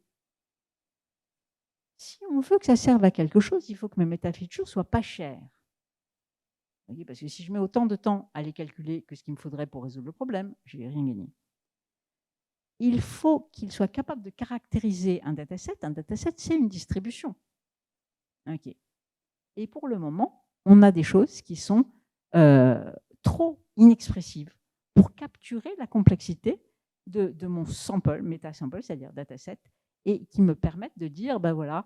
si on veut que ça serve à quelque chose, il faut que mes méta-features ne soient pas chères. Parce que si je mets autant de temps à les calculer que ce qu'il me faudrait pour résoudre le problème, je n'ai rien gagné. Il faut qu'il soit capable de caractériser un dataset. Un dataset, c'est une distribution. Okay. Et pour le moment, on a des choses qui sont trop inexpressives pour capturer la complexité de mon sample, méta-sample, c'est-à-dire dataset, et qui me permettent de dire, voilà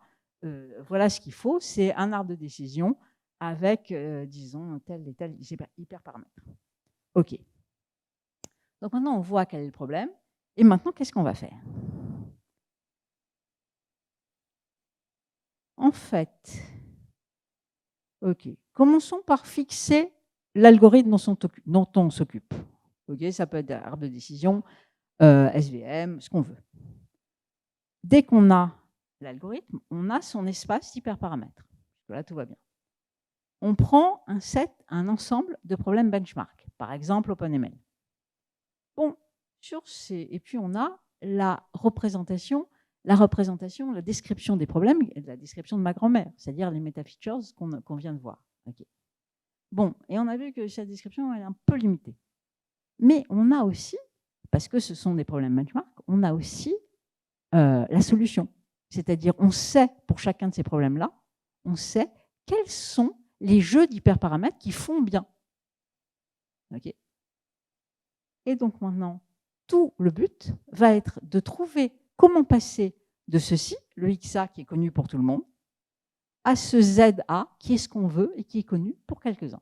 ce qu'il faut, c'est un arbre de décision avec, disons, tel et tel hyperparamètre. OK. Donc maintenant, on voit quel est le problème. Et maintenant, qu'est-ce qu'on va faire? En fait, OK. Commençons par fixer l'algorithme dont on s'occupe. OK, ça peut être arbre de décision, SVM, ce qu'on veut. Dès qu'on a l'algorithme, on a son espace d'hyperparamètres. Là, tout va bien. On prend un ensemble de problèmes benchmark, par exemple OpenML. Bon, et puis on a la description des problèmes, la description de ma grand-mère, c'est-à-dire les méta-features qu'on vient de voir. Okay. Bon, et on a vu que cette description est un peu limitée. Mais on a aussi, parce que ce sont des problèmes benchmark, on a aussi la solution. C'est-à-dire, on sait, pour chacun de ces problèmes-là, on sait quels sont les jeux d'hyperparamètres qui font bien. Okay. Et donc maintenant, tout le but va être de trouver comment passer de ceci, le XA qui est connu pour tout le monde, à ce ZA qui est ce qu'on veut et qui est connu pour quelques-uns.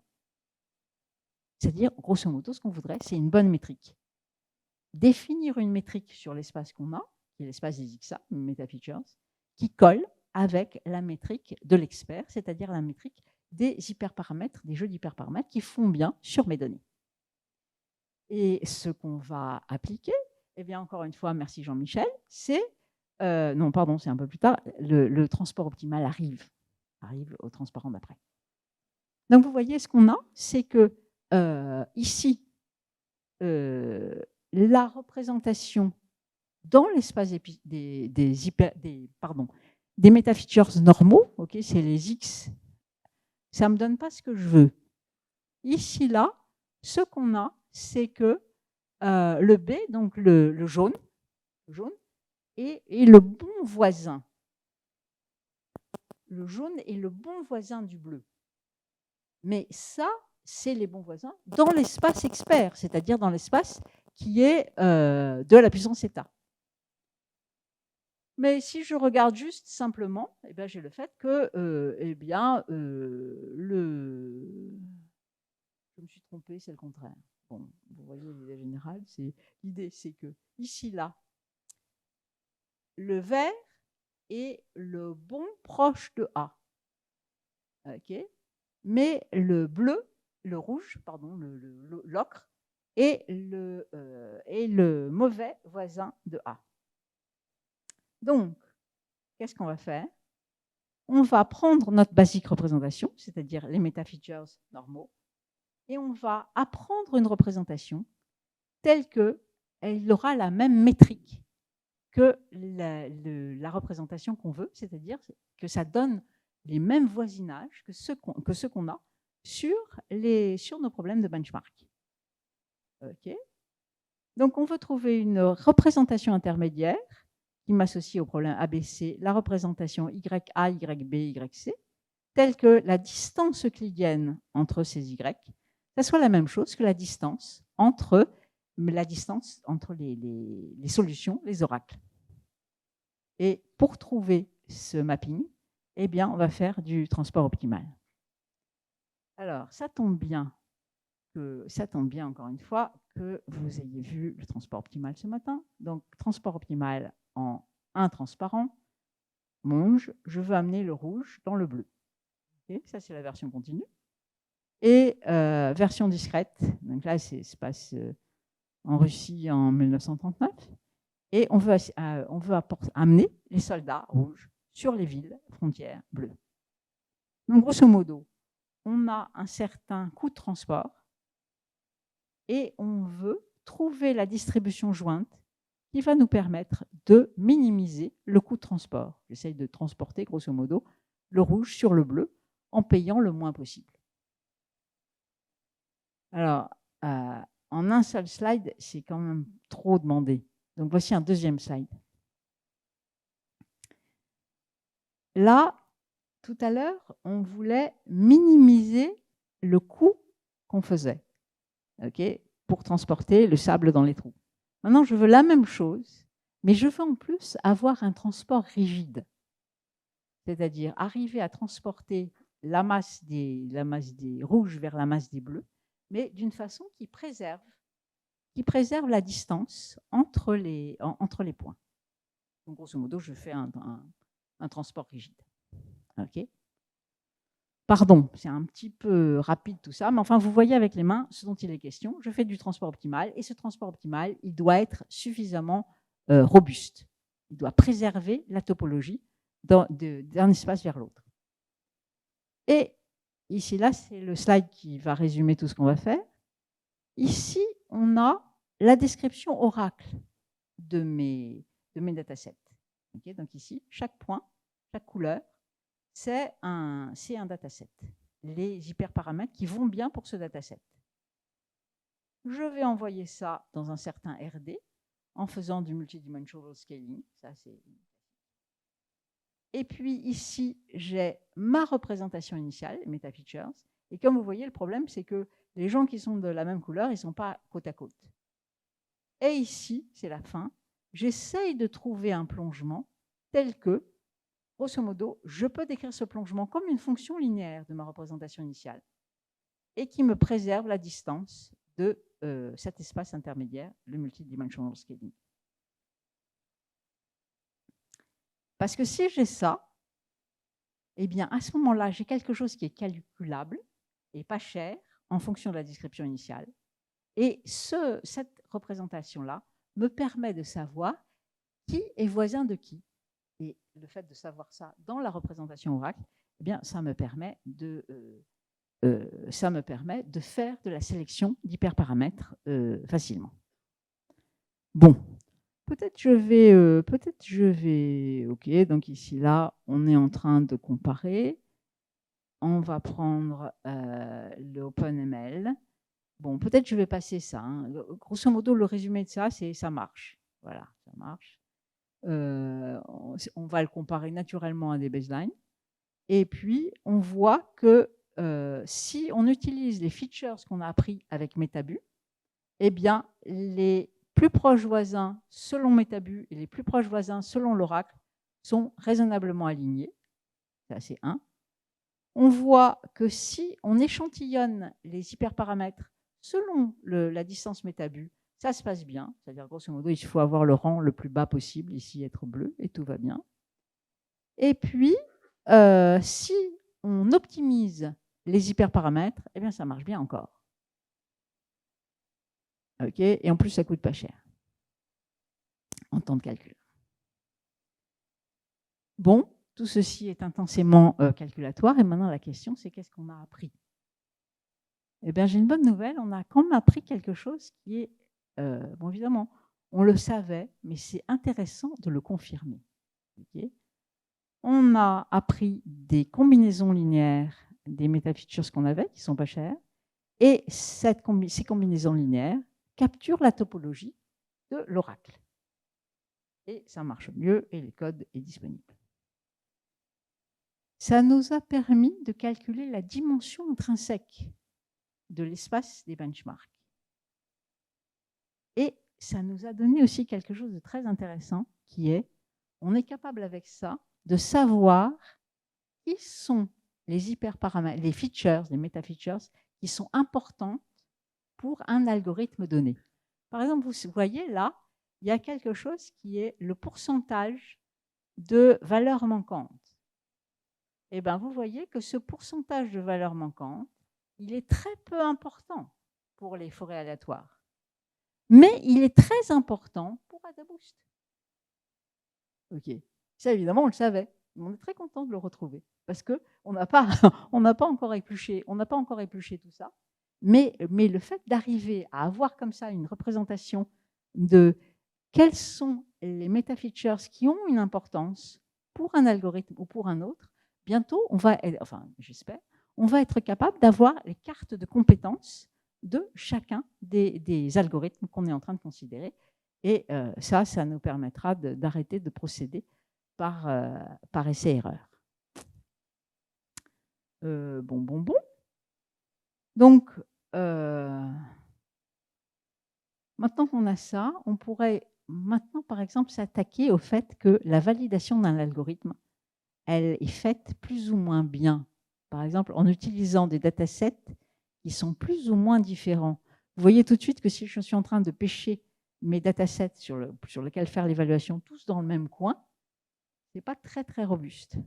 C'est-à-dire, grosso modo, ce qu'on voudrait, c'est une bonne métrique. Définir une métrique sur l'espace qu'on a, qui est l'espace des XA, MetaFeatures, qui colle avec la métrique de l'expert, c'est-à-dire la métrique des hyperparamètres, des jeux d'hyperparamètres qui font bien sur mes données. Et ce qu'on va appliquer, eh bien, encore une fois, merci Jean-Michel, c'est, non, pardon, c'est un peu plus tard, le transport optimal arrive au transparent d'après. Donc, vous voyez, ce qu'on a, c'est que ici, la représentation dans l'espace des métafeatures normaux, okay, c'est les X, ça ne me donne pas ce que je veux. Ici, là, ce qu'on a, c'est que le B, donc le jaune est le bon voisin. Le jaune est le bon voisin du bleu. Mais ça, c'est les bons voisins dans l'espace expert, c'est-à-dire dans l'espace qui est de la puissance θ. Mais si je regarde juste simplement, eh bien, j'ai le fait que, je me suis trompée, c'est le contraire. Bon, vous voyez l'idée générale, l'idée, c'est que ici, là, le vert est le bon proche de A. OK ? Mais le bleu, le rouge, pardon, l'ocre, est le mauvais voisin de A. Donc, qu'est-ce qu'on va faire? On va prendre notre basique représentation, c'est-à-dire les métafeatures normaux, et on va apprendre une représentation telle qu'elle aura la même métrique que la représentation qu'on veut, c'est-à-dire que ça donne les mêmes voisinages que ceux qu'on a sur nos problèmes de benchmark. OK. Donc, on veut trouver une représentation intermédiaire qui m'associe au problème ABC, la représentation YA, YB, YC, telle que la distance euclidienne entre ces Y, ça soit la même chose que la distance entre les solutions, les oracles. Et pour trouver ce mapping, eh bien, on va faire du transport optimal. Alors, ça tombe bien encore une fois que vous ayez vu le transport optimal ce matin. Donc, transport optimal en un transparent, monge, je veux amener le rouge dans le bleu. Okay, ça, c'est la version continue. Et version discrète, donc là, ça se passe en Russie en 1939. Et on veut amener les soldats rouges sur les villes frontières bleues. Donc, grosso modo, on a un certain coût de transport et on veut trouver la distribution jointe qui va nous permettre de minimiser le coût de transport. J'essaye de transporter, grosso modo, le rouge sur le bleu en payant le moins possible. Alors, en un seul slide, c'est quand même trop demandé. Donc, voici un deuxième slide. Là, tout à l'heure, on voulait minimiser le coût qu'on faisait, okay, pour transporter le sable dans les trous. Maintenant, je veux la même chose, mais je veux en plus avoir un transport rigide, c'est-à-dire arriver à transporter la masse des rouges vers la masse des bleus, mais d'une façon qui préserve la distance entre les points. Donc, grosso modo, je fais un transport rigide. OK. Pardon, c'est un petit peu rapide tout ça, mais enfin, vous voyez avec les mains ce dont il est question. Je fais du transport optimal, et ce transport optimal, il doit être suffisamment robuste. Il doit préserver la topologie d'un espace vers l'autre. Et ici, là, c'est le slide qui va résumer tout ce qu'on va faire. Ici, on a la description oracle de mes datasets. Okay, donc ici, chaque point, chaque couleur, c'est un dataset. Les hyperparamètres qui vont bien pour ce dataset. Je vais envoyer ça dans un certain RD en faisant du multidimensional scaling. Ça, c'est... Et puis ici, j'ai ma représentation initiale, MetaFeatures. Et comme vous voyez, le problème, c'est que les gens qui sont de la même couleur, ils ne sont pas côte à côte. Et ici, c'est la fin. J'essaye de trouver un plongement tel que, grosso modo, je peux décrire ce plongement comme une fonction linéaire de ma représentation initiale. et qui me préserve la distance de cet espace intermédiaire, le multidimensional scaling. Parce que si j'ai ça, eh bien, à ce moment-là, j'ai quelque chose qui est calculable et pas cher en fonction de la description initiale. Et cette représentation-là me permet de savoir qui est voisin de qui. Et le fait de savoir ça dans la représentation oracle, eh bien, ça me permet de faire de la sélection d'hyperparamètres facilement. Bon, peut-être je vais, ok, donc ici, là, on est en train de comparer. On va prendre le OpenML. Bon, peut-être je vais passer ça. Hein. Grosso modo, le résumé de ça, c'est ça marche. Voilà, ça marche. On va le comparer naturellement à des baselines. Et puis, on voit que si on utilise les features qu'on a appris avec MetaBu, eh bien, les plus proches voisins selon MetaBu et les plus proches voisins selon l'oracle sont raisonnablement alignés. Ça, c'est 1. On voit que si on échantillonne les hyperparamètres selon la distance MetaBu, ça se passe bien. C'est-à-dire, grosso modo, il faut avoir le rang le plus bas possible, ici être bleu, et tout va bien. Et puis, si on optimise les hyperparamètres, eh bien, ça marche bien encore. OK, et en plus, ça ne coûte pas cher en temps de calcul. Bon, tout ceci est intensément calculatoire. Et maintenant, la question, c'est qu'est-ce qu'on a appris? Eh bien, j'ai une bonne nouvelle. On a quand même appris quelque chose qui est... bon, évidemment, on le savait, mais c'est intéressant de le confirmer. Okay, on a appris des combinaisons linéaires des métafeatures qu'on avait, qui ne sont pas chères, et ces combinaisons linéaires capturent la topologie de l'oracle. Et ça marche mieux, et le code est disponible. Ça nous a permis de calculer la dimension intrinsèque de l'espace des benchmarks. Et ça nous a donné aussi quelque chose de très intéressant, qui est, on est capable avec ça de savoir qui sont les hyperparamètres, les features, les métafeatures, qui sont importantes pour un algorithme donné. Par exemple, vous voyez là, il y a quelque chose qui est le pourcentage de valeurs manquantes. Et bien, vous voyez que ce pourcentage de valeurs manquantes, il est très peu important pour les forêts aléatoires. Mais il est très important pour AdaBoost. OK. Ça, évidemment, on le savait. On est très content de le retrouver parce qu'on n'a pas, encore épluché tout ça. Mais le fait d'arriver à avoir comme ça une représentation de quels sont les métafeatures qui ont une importance pour un algorithme ou pour un autre, bientôt, j'espère, on va être capable d'avoir les cartes de compétences de chacun des algorithmes qu'on est en train de considérer. Et ça nous permettra d'arrêter de procéder par essai-erreur. Bon. Donc, maintenant qu'on a ça, on pourrait maintenant, par exemple, s'attaquer au fait que la validation d'un algorithme, elle est faite plus ou moins bien. Par exemple, en utilisant des datasets qui sont plus ou moins différents. Vous voyez tout de suite que si je suis en train de pêcher mes datasets sur lesquels faire l'évaluation, tous dans le même coin, ce n'est pas très, très robuste.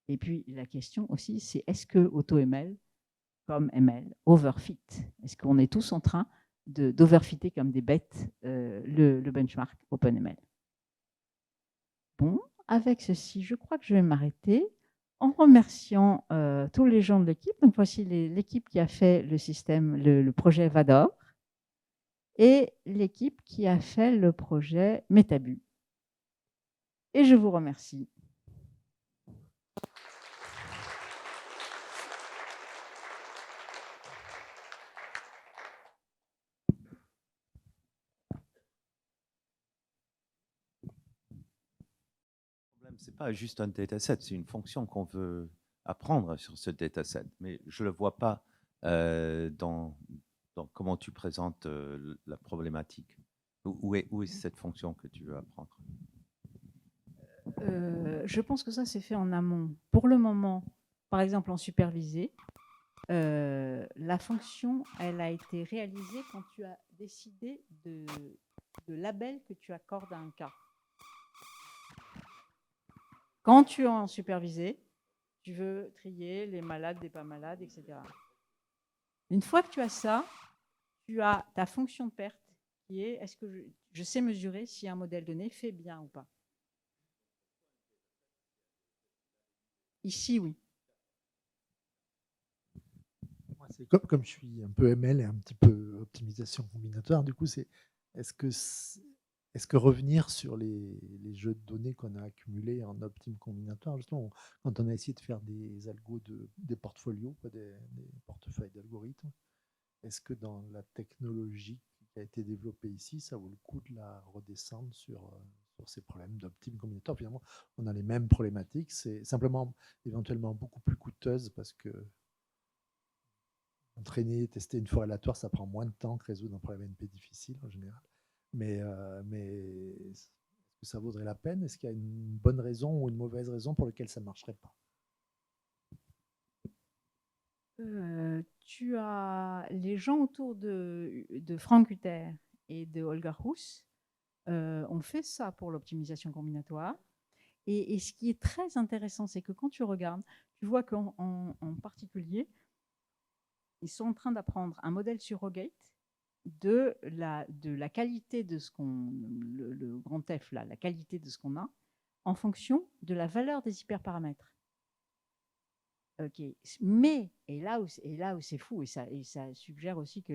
Et puis, la question aussi, c'est est-ce que AutoML, comme ML, overfit? Est-ce qu'on est tous en train d'overfitter comme des bêtes le benchmark OpenML? Bon, avec ceci, je crois que je vais m'arrêter en remerciant tous les gens de l'équipe. Donc, voici l'équipe qui a fait le système, le projet Vador, et l'équipe qui a fait le projet MetaBu. Et je vous remercie. Ce n'est pas juste un dataset, c'est une fonction qu'on veut apprendre sur ce dataset. Mais je ne le vois pas dans comment tu présentes la problématique. Où est cette fonction que tu veux apprendre? Je pense que ça, c'est fait en amont. Pour le moment, par exemple, en supervisé, la fonction, elle a été réalisée quand tu as décidé de label que tu accordes à un cas. Quand tu es en supervisé, tu veux trier les malades, les pas malades, etc. Une fois que tu as ça, tu as ta fonction de perte qui est est-ce que je sais mesurer si un modèle donné fait bien ou pas. Ici, oui. C'est comme je suis un peu ML et un petit peu optimisation combinatoire, du coup, est-ce que revenir sur les jeux de données qu'on a accumulés en optime combinatoire, justement, quand on a essayé de faire des algos, des portfolios, des portefeuilles d'algorithmes, est-ce que dans la technologie qui a été développée ici, ça vaut le coup de la redescendre sur ces problèmes d'optime combinatoire? Finalement, on a les mêmes problématiques, c'est simplement éventuellement beaucoup plus coûteuse parce que entraîner, tester une fois aléatoire, ça prend moins de temps que résoudre un problème NP difficile en général. Mais est-ce que ça vaudrait la peine? Est-ce qu'il y a une bonne raison ou une mauvaise raison pour laquelle ça ne marcherait pas? Tu as les gens autour de Frank Hutter et de Holger Huss ont fait ça pour l'optimisation combinatoire. Et ce qui est très intéressant, c'est que quand tu regardes, tu vois qu'en en particulier, ils sont en train d'apprendre un modèle sur Rogate de la qualité de ce qu'on, le grand F, là, la qualité de ce qu'on a, en fonction de la valeur des hyperparamètres. Ok, mais, et là où c'est fou, et ça suggère aussi que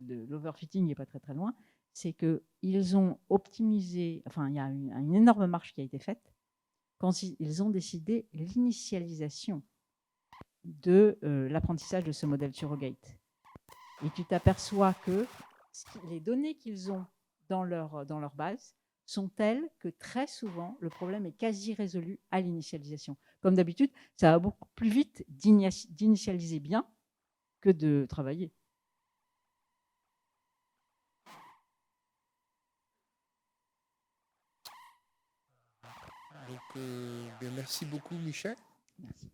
l'overfitting n'est pas très très loin, c'est qu'ils ont optimisé, enfin, il y a une énorme marche qui a été faite quand ils ont décidé l'initialisation de l'apprentissage de ce modèle surrogate. Et tu t'aperçois que les données qu'ils ont dans leur base sont telles que très souvent, le problème est quasi résolu à l'initialisation. Comme d'habitude, ça va beaucoup plus vite d'initialiser bien que de travailler. Donc, merci beaucoup, Michel. Merci.